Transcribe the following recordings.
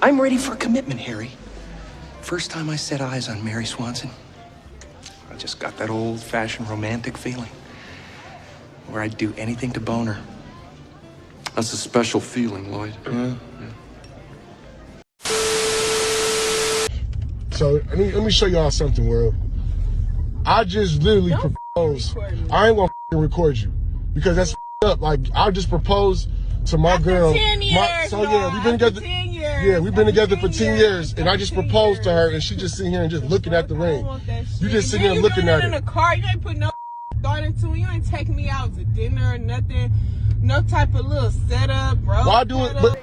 I'm ready for commitment, Harry. First time I set eyes on Mary Swanson, I just got that old-fashioned romantic feeling where I'd do anything to bone her. That's a special feeling, Lloyd. Yeah. So let me show y'all something, world. I just literally proposed. I ain't gonna record you because that's up. Like I just proposed to my girl. 10 years, we've been together. 10 years. Yeah, we've been together for 10 years, and I just proposed to her, and she just sitting here and just looking at the ring. You just sitting here looking at it. In the car, you ain't put no thought into it. You ain't taking me out to dinner or nothing. No type of little setup, bro. Why do it? But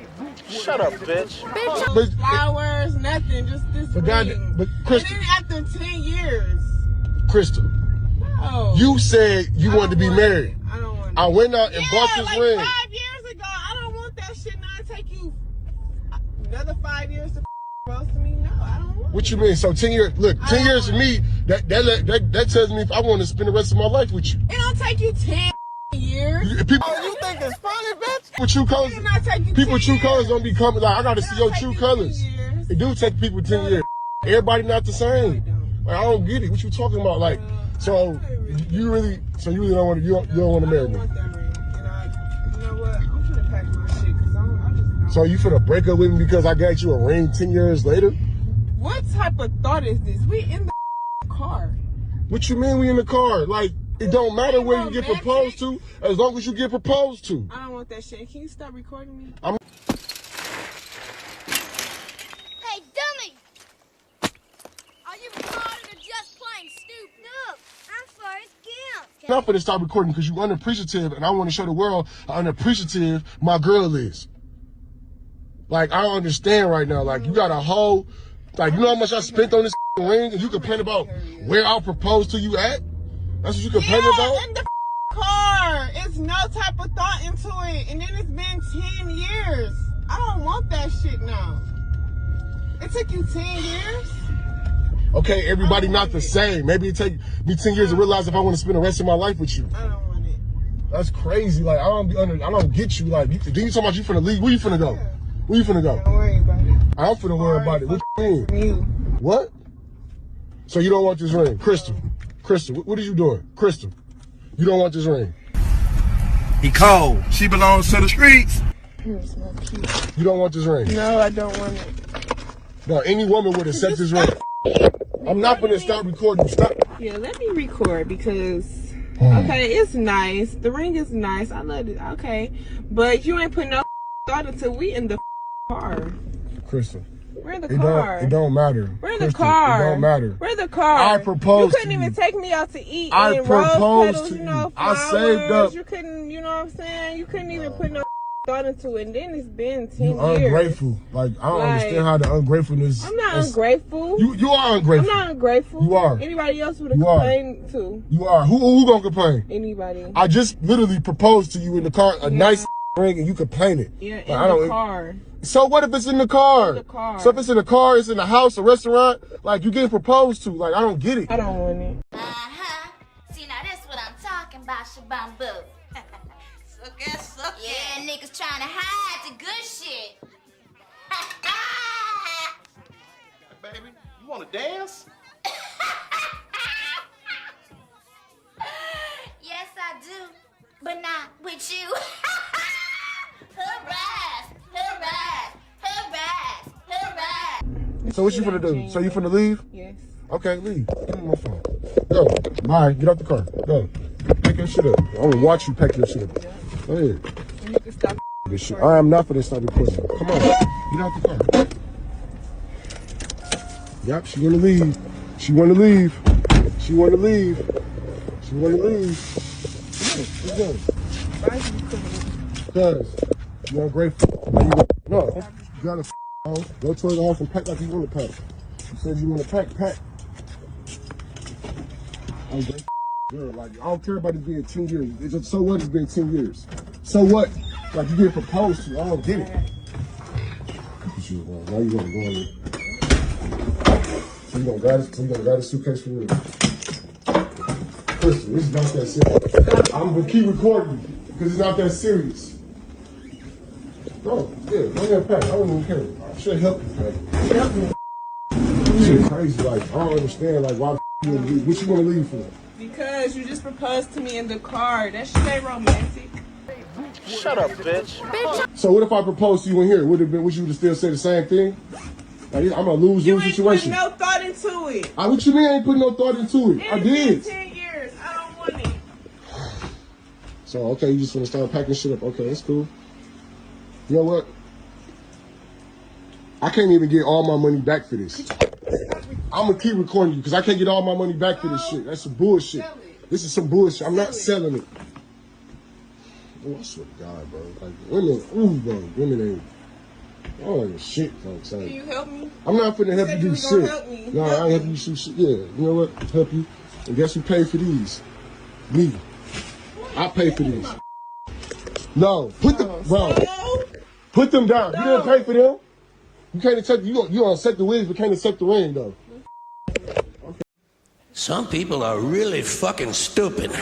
shut up, bitch. But flowers, nothing. Just this ring. But Crystal. And then after 10 years. Crystal. No. You said you wanted to be married. I don't want it. I went out and bought this like ring. 5 years ago. I don't want that shit. Now it take you another 5 years to propose to me. No, I don't want What you mean? So 10 years? Look, 10 years for me. That tells me if I want to spend the rest of my life with you. It don't take you 10 years. You think it's funny, bitch? With true colors, people with true colors don't be coming. Like I got to see your true colors. It do take people 10 years. Everybody not the same. Like I don't get it. What you talking about? Like, so you really don't want to. You don't want to marry me. I don't want that ring. And you know what? I'm finna pack my shit because I just don't. So you finna break up with me because I got you a ring 10 years later? What type of thought is this? We in the car. What you mean we in the car? Like it don't matter where you get proposed to, as long as you get proposed to. I don't want that shit. Can you stop recording me? Hey, dummy! Are you retarded or just plain stupid? No, I'm Forrest Gump. I'm not finna stop recording because you unappreciative, and I want to show the world how unappreciative my girl is. Like I don't understand right now. Like you got a whole, like you know how much I spent on this ring, and you complain about where I'll propose to you at? That's what you complain about? In the car. It's no type of thought into it. And then it's been 10 years. I don't want that shit now. It took you 10 years? Okay, everybody not the same. Maybe it take me 10 years to realize if I want to spend the rest of my life with you. I don't want it. That's crazy. Like I don't get you. Like then you talking about you finna leave. Where you finna go? Where you finna go? Don't worry about it. I'm finna worry about it. What you mean? What? So you don't want this ring? Crystal, what are you doing? Crystal, you don't want this ring? He cold. She belongs to the streets. It's not cute. You don't want this ring? No, I don't want it. No, any woman would accept this ring. I'm not gonna stop recording. Stop. Yeah, let me record because, okay, it's nice. The ring is nice. I love it. Okay. But you ain't put no thought until we in the car. Crystal. We're in the car. It don't matter. We're in the car. It don't matter. We're in the car. I proposed. You couldn't even take me out to eat. I and proposed rose petals, to you know, you. I flowers. saved up. You couldn't, you know what I'm saying? You couldn't even put no thought into it. And then it's been 10 You years. ungrateful. Like I don't understand how the ungratefulness. I'm not ungrateful. You are ungrateful. I'm not ungrateful. You are. Anybody else would have complained too. You are. Who gonna complain? Anybody. I just literally proposed to you in the car, a nice ring, and you complaining. Yeah, in the car. So what if it's in the car? In the car. So if it's in the car, it's in the house, a restaurant, like you getting proposed to. Like I don't get it. I don't want it. See, now that's what I'm talking about, Shabambu. Suck it. Yeah, niggas trying to hide the good shit. Baby, you want to dance? Yes, I do. But not with you. Hooray! Hooray! Hooray! Hooray! So what you finna do? So you finna leave? Yes. Okay, leave. Give me my phone. Go. Bye. Get out the car. Go. Pack your shit up. I'm gonna watch you pack your shit up. Go ahead. You can stop This shit. I am not finna stop recording. Come on. Get out the car. Yep, she wanna leave. She wanna leave. She wanna leave. She wanna leave. Come on, let's go. Cuz, you're ungrateful. No, you gotta home. Go to the house and pack like you want to pack. You said you want to pack. Okay. Girl, like, I don't care about it being 10 years. It's just, so what it's been 10 years? So what? Like, you get proposed to. I don't get it. Now you gonna go in there. So you gonna grab a suitcase for real. Crystal, this is not that serious. I'm gonna keep recording you because it's not that serious. Oh, yeah, go ahead and pack. I don't even care. should help you, man. Shit crazy, like, I don't understand, like, why you wanna leave? What you wanna leave for? Because you just proposed to me in the car. That shit ain't romantic. Shut up, bitch. So what if I proposed to you in here? Would you would have still say the same thing? Like, I'm a lose-lose situation. You ain't put no thought into it. What you mean I ain't put no thought into it? I did. It's been 10 years. I don't want it. So, okay, you just want to start packing shit up. Okay, that's cool. You know what? I can't even get all my money back for this. I'm going to keep recording you because I can't get all my money back for this shit. That's some bullshit. This is some bullshit. I'm not selling it. Oh, I swear to God, bro. Like, women, bro. Women ain't. I don't like shit, folks. Can you help me? I'm not finna help you do shit. Help me. No, I ain't help you do shit. Yeah, you know what? Help you. And guess who paid for these? Me. I paid for these. No, put them, bro. Put them down. You didn't pay for them. You can't accept. You don't accept the wigs, but can't accept the ring, though. Okay. Some people are really fucking stupid.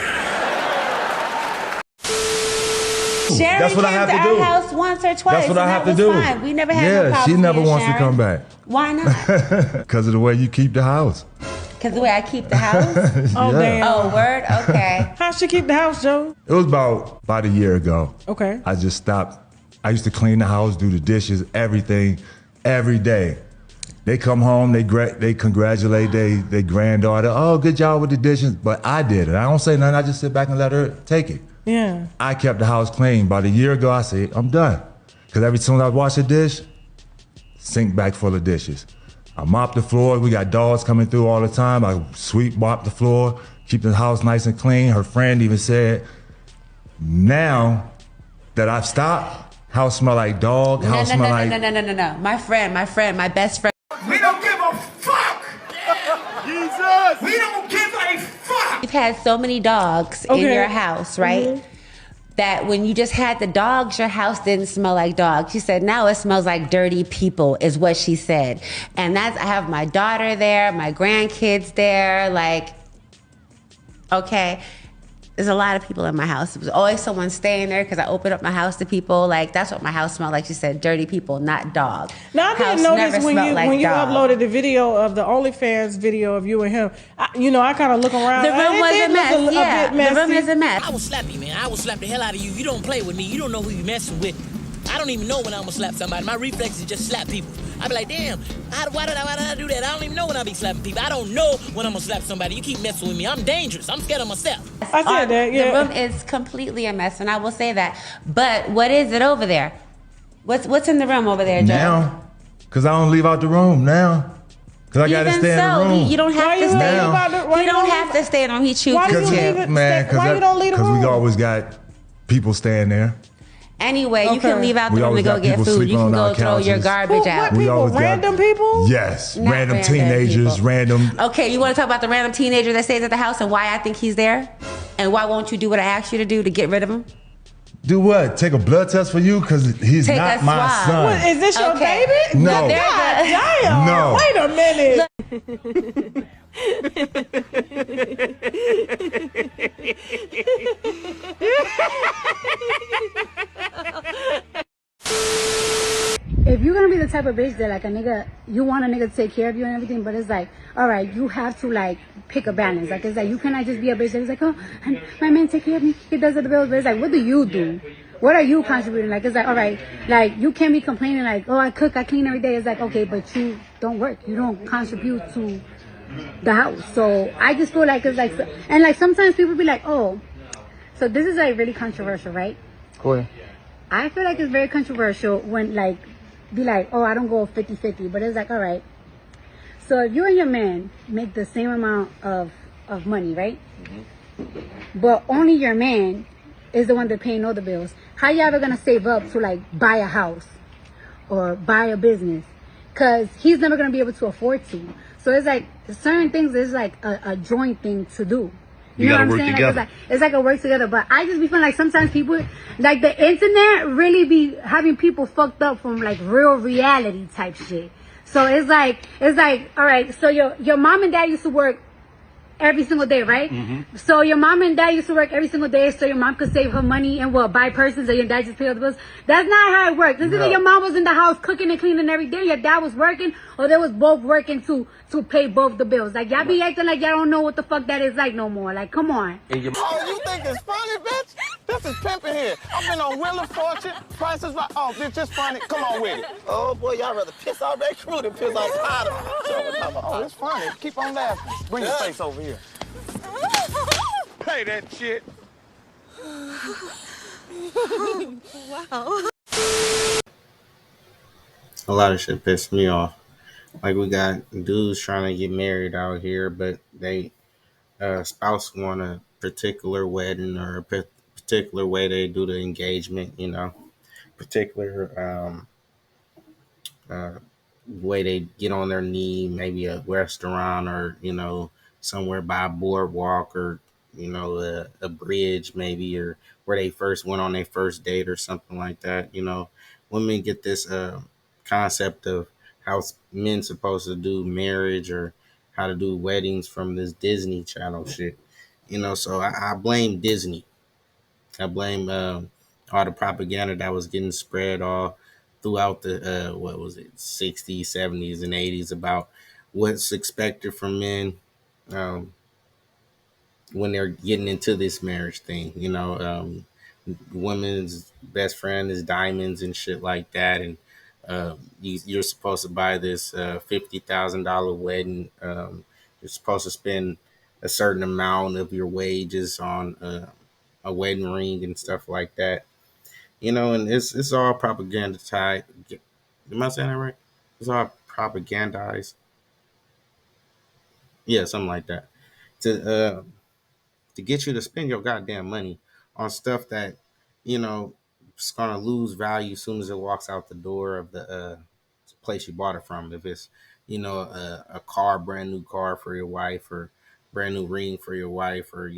Sherry That's what I have to do. Our house once or twice. That's what I have to do. Fine. We never had no Yeah, problems. she never wants Sharon. to come back. Why not? Because of the way you keep the house. Because the way I keep the house. Oh, damn. Oh, word. Okay. How she keep the house, Joe? It was about a year ago. Okay. I just stopped. I used to clean the house, do the dishes, everything, every day. They come home, they congratulate their granddaughter. Oh, good job with the dishes. But I did it. I don't say nothing. I just sit back and let her take it. Yeah. I kept the house clean. About a year ago, I said, I'm done. Because every time I wash a dish, sink back full of dishes. I mop the floor. We got dogs coming through all the time. I sweep, mop the floor, keep the house nice and clean. Her friend even said, now that I've stopped, house smell like dog, house smell like... No. My friend, my best friend. We don't give a fuck! Jesus! We don't give a fuck! You've had so many dogs in your house, right? Mm-hmm. That when you just had the dogs, your house didn't smell like dogs. She said, now it smells like dirty people, is what she said. And I have my daughter there, my grandkids there, like, okay. There's a lot of people in my house. There was always someone staying there because I opened up my house to people. Like, that's what my house smelled like. She said, dirty people, not dog. Now, I didn't notice when you uploaded the video of the OnlyFans video of you and him. I kind of look around. The room was a mess. Yeah, the room is a mess. I will slap you, man. I will slap the hell out of you. You don't play with me. You don't know who you messing with. I don't even know when I'm gonna slap somebody. My reflex is just slap people. I be like, damn, why did I do that? I don't even know when I be slapping people. I don't know when I'm gonna slap somebody. You keep messing with me. I'm dangerous. I'm scared of myself. I said that, yeah. The room is completely a mess, and I will say that. But what is it over there? What's in the room over there, Joe? Now, because I don't leave out the room now. Because I got to stay in the room. You don't have to stay. You don't have to stay in the room. He chooses to. Why you don't leave the room? Because we always got people staying there. Anyway, you can leave out the room to go get food. You can go throw your garbage out. What people? Random people? Yes. Not random teenagers, people. random. Okay, you want to talk about the random teenager that stays at the house and why I think he's there? And why won't you do what I asked you to do to get rid of him? Do what? Take a blood test for you? Because he's not my son. What, is this your baby? No. God damn. No. Wait a minute. If you're gonna be the type of bitch that like a nigga, you want a nigga to take care of you and everything, but it's like, all right, you have to like pick a balance. Like it's like you cannot just be a bitch that's like, oh, my man take care of me, he does the bills, but it's like, what do you do? What are you contributing? Like it's like, all right, like you can't be complaining like, oh, I cook, I clean every day. It's like, okay, but you don't work, you don't contribute to the house. So I just feel like it's like, and like sometimes people be like, oh, so this is like really controversial, right? Go ahead. I feel like it's very controversial when like be like, oh, I don't go 50-50, but it's like, all right, so if you and your man make the same amount of money, right? Mm-hmm. But only your man is the one that paying all the bills, how you ever gonna save up to like buy a house or buy a business? Because he's never gonna be able to afford to. So it's like certain things is like a joint thing to do. You know what I'm saying? Like, it's like a work together. But I just be feeling like sometimes people, like the internet really be having people fucked up from like real reality type shit. So it's like, all right, so your mom and dad used to work every single day, right? Mm-hmm. So your mom and dad used to work every single day so your mom could save her money and buy purses and your dad just pay all the bills. That's not how it works. This is like your mom was in the house cooking and cleaning every day. Your dad was working, or they was both working to pay both the bills. Like, y'all be acting like y'all don't know what the fuck that is like no more. Like, come on. Oh, you think it's funny, bitch? This is pimping here. I've been on Wheel of Fortune, Prices Right. Oh, bitch, it's funny. Come on with it. Oh, boy, y'all rather piss off that crew than piss off Potter. Oh, it's funny. Keep on laughing. Bring your face over here. Pay that shit. Wow. A lot of shit pissed me off. Like, we got dudes trying to get married out here, but they spouse want a particular wedding or a particular way they do the engagement, particular uh, way they get on their knee, maybe a restaurant or, somewhere by a boardwalk or, a bridge maybe, or where they first went on their first date or something like that. Women get this concept of how men supposed to do marriage or how to do weddings from this Disney Channel shit. So I blame Disney. I blame all the propaganda that was getting spread all throughout the what was it, 60s, 70s, and 80s about what's expected from men um, when they're getting into this marriage thing. Women's best friend is diamonds and shit like that, and you're supposed to buy this $50,000 wedding. You're supposed to spend a certain amount of your wages on a wedding ring and stuff like that. And it's all propaganda tied. Am I saying that right? It's all propagandized. Yeah, something like that. To get you to spend your goddamn money on stuff that, you know, it's gonna lose value as soon as it walks out the door of the place you bought it from. If it's, a car, brand new car for your wife, or brand new ring for your wife, or,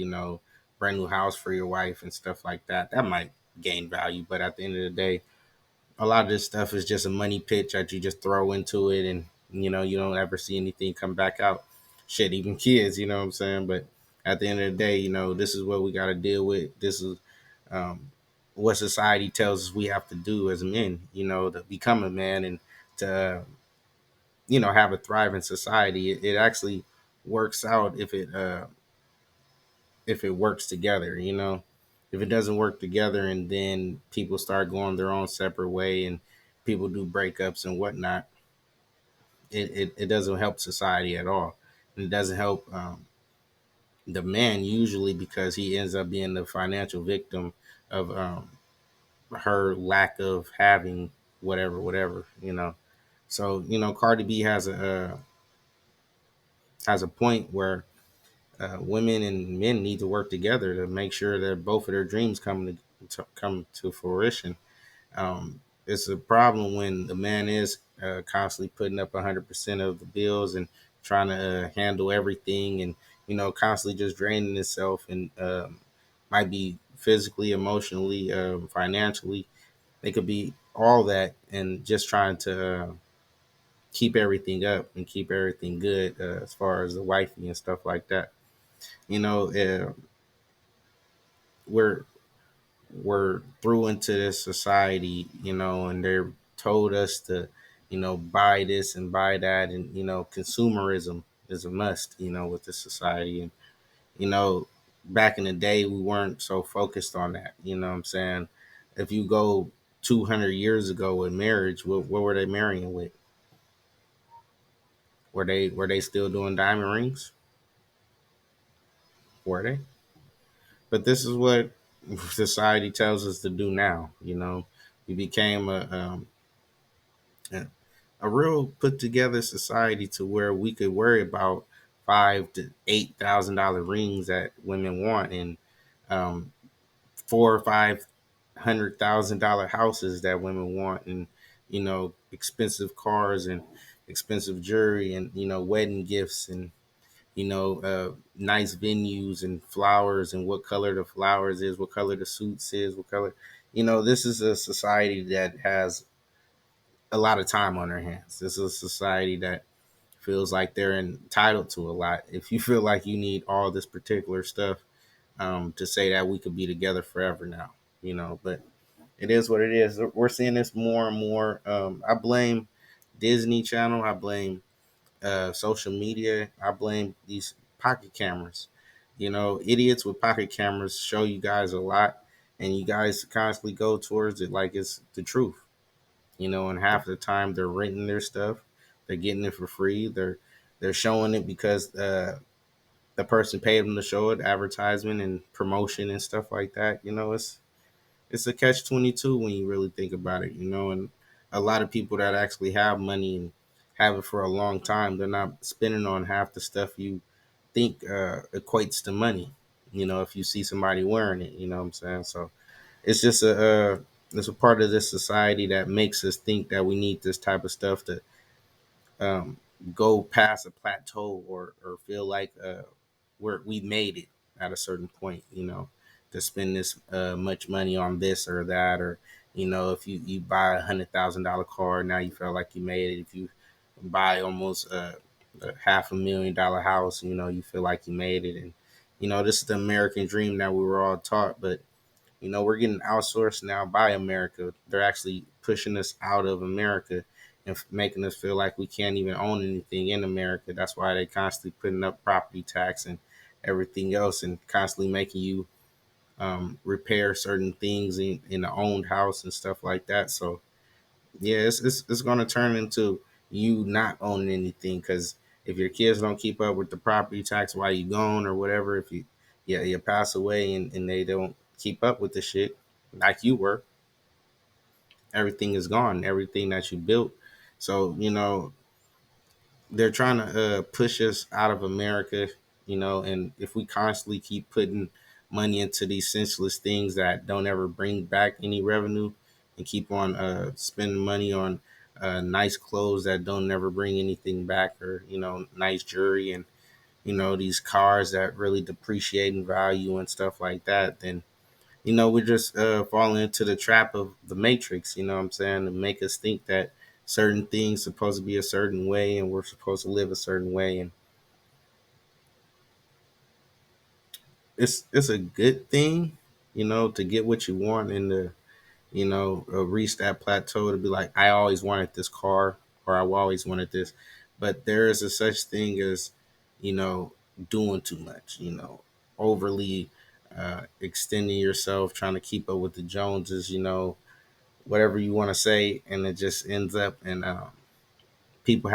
brand new house for your wife and stuff like that, that might gain value. But at the end of the day, a lot of this stuff is just a money pitch that you just throw into it, and you don't ever see anything come back out. Shit, even kids, you know what I'm saying? But at the end of the day, this is what we got to deal with. This is um, what society tells us we have to do as men, to become a man and to have a thriving society. It actually works out if it works together. If it doesn't work together and then people start going their own separate way and people do breakups and whatnot, it doesn't help society at all. And it doesn't help the man, usually, because he ends up being the financial victim of her lack of having whatever. So, Cardi B has a point where women and men need to work together to make sure that both of their dreams come to fruition. It's a problem when the man is constantly putting up 100% of the bills and trying to handle everything, and constantly just draining himself, and might be physically, emotionally, financially. They could be all that, and just trying to keep everything up and keep everything good as far as the wifey and stuff like that. You know, uh, we're we're through into this society, and they're told us to, buy this and buy that, and consumerism is a must, with this society. And you know, back in the day, we weren't so focused on that. You know what I'm saying? If you go 200 years ago with marriage, what were they marrying with? Were they still doing diamond rings? Were they? But this is what society tells us to do now. We became a real put together society to where we could worry about $5,000 to $8,000 rings that women want, and um, $400,000 or $500,000 houses that women want, and expensive cars and expensive jewelry, and wedding gifts, and nice venues and flowers, and what color the flowers is, what color the suits is, what color. This is a society that has a lot of time on their hands. This is a society that feels like they're entitled to a lot. If you feel like you need all this particular stuff to say that we could be together forever now, but it is what it is. We're seeing this more and more. I blame Disney Channel. I blame social media. I blame these pocket cameras. Idiots with pocket cameras show you guys a lot, and you guys constantly go towards it like it's the truth. And half the time they're renting their stuff, they're getting it for free. They're showing it because the person paid them to show it, advertisement and promotion and stuff like that. It's a catch-22 when you really think about it. And a lot of people that actually have money and have it for a long time, they're not spending on half the stuff you think equates to money. If you see somebody wearing it, you know what I'm saying? So it's just it's a part of this society that makes us think that we need this type of stuff to um, go past a plateau or feel like we made it at a certain point, to spend this much money on this or that, or if you buy $100,000 car, now you feel like you made it. If you buy almost a $500,000 house, you feel like you made it. And this is the American dream that we were all taught, but we're getting outsourced now by America. They're actually pushing us out of America and making us feel like we can't even own anything in America. That's why they constantly putting up property tax and everything else, and constantly making you repair certain things in the owned house and stuff like that. So yeah, it's going to turn into you not owning anything, because if your kids don't keep up with the property tax while you gone or whatever, if you pass away and they don't keep up with the shit like you were, everything is gone, everything that you built. So they're trying to push us out of America, and if we constantly keep putting money into these senseless things that don't ever bring back any revenue, and keep on spending money on nice clothes that don't never bring anything back, or nice jewelry, and these cars that really depreciate in value and stuff like that, then we're just falling into the trap of the matrix, you know what I'm saying, to make us think that certain things supposed to be a certain way and we're supposed to live a certain way. And it's a good thing, to get what you want and to, reach that plateau, to be like, I always wanted this car, or I've always wanted this. But there is a such thing as, doing too much, overly extending yourself, trying to keep up with the Joneses, whatever you want to say, and it just ends up in people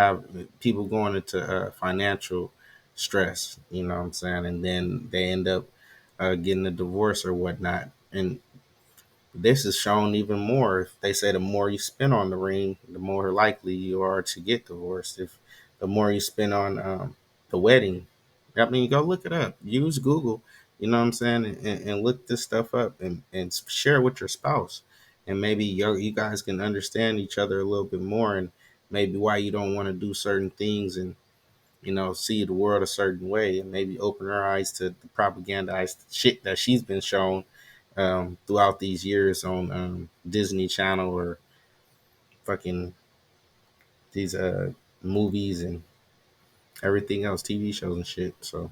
going into financial stress, you know what I'm saying, and then they end up getting a divorce or whatnot. And this is shown even more. If they say the more you spend on the ring, the more likely you are to get divorced. If the more you spend on the wedding, I mean, go look it up. Use Google, you know what I'm saying, and look this stuff up, and share with your spouse. And maybe you guys can understand each other a little bit more, and maybe why you don't want to do certain things, and see the world a certain way, and maybe open her eyes to the propagandized shit that she's been shown throughout these years on Disney Channel, or fucking these movies and everything else, TV shows and shit. So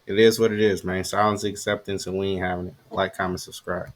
it is what it is, man. Silence acceptance, and we ain't having it. Like, comment, subscribe.